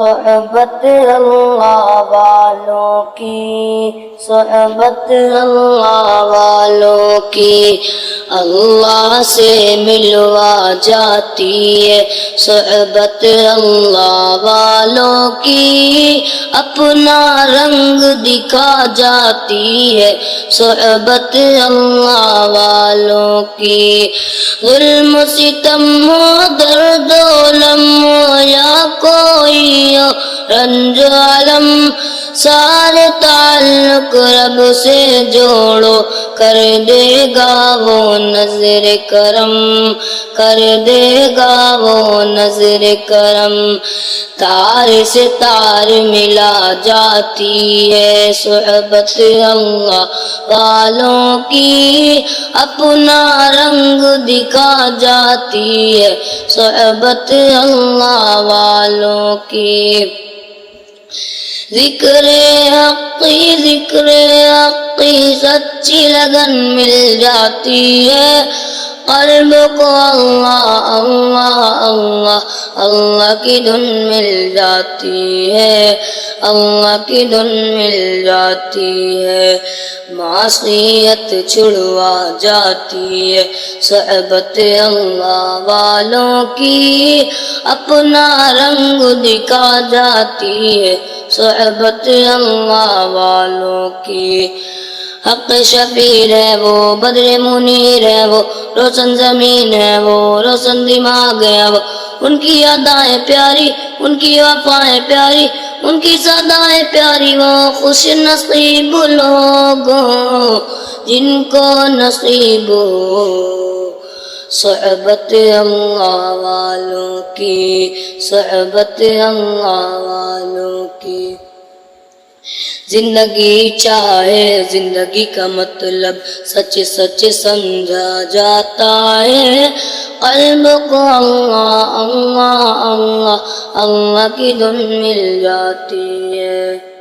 صحبت اللہ والوں کی، صحبت اللہ والوں کی اللہ سے ملوا جاتی ہے، صحبت اللہ والوں کی اپنا رنگ دکھا جاتی ہے، صحبت اللہ والوں کی ظلم ستم ہو درد و الم ہو یا کوئی ہو رنج و الم سارے تعلق رب سے جوڑو، کر دے گا وہ نظر کرم، کر دے گا وہ نظر کرم، تار سے تار ملا جاتی ہے، صحبت اللہ والوں کی اپنا رنگ دکھا جاتی ہے، صحبت اللہ والوں کی ذکر حقی سچی لگن مل جاتی ہے، قلب کو اللہ اللہ اللہ اللہ کی دھن مل جاتی ہے، اللہ کی دھن مل جاتی ہے، معصیت چھڑوا جاتی ہے، صحبت اللہ والوں کی اپنا رنگ دکھا جاتی ہے، صحبت اللہ والوں کی حق شفیع ہے وہ، بدر منیر ہے وہ، روشن زمین ہے وہ، روشن دماغ ہے وہ، ان کی ادائیں پیاری، ان کی وفائیں پیاری، ان کی صدائیں پیاری، وہ خوش نصیب لوگ جن کو نصیب ہو صحبت اللہ والوں کی، صحبت اللہ والوں کی زندگی چاہے زندگی کا مطلب سچ سچ سمجھا جاتا ہے، قلب کو اللہ اللہ اللہ اللہ کی دھن مل جاتی ہے۔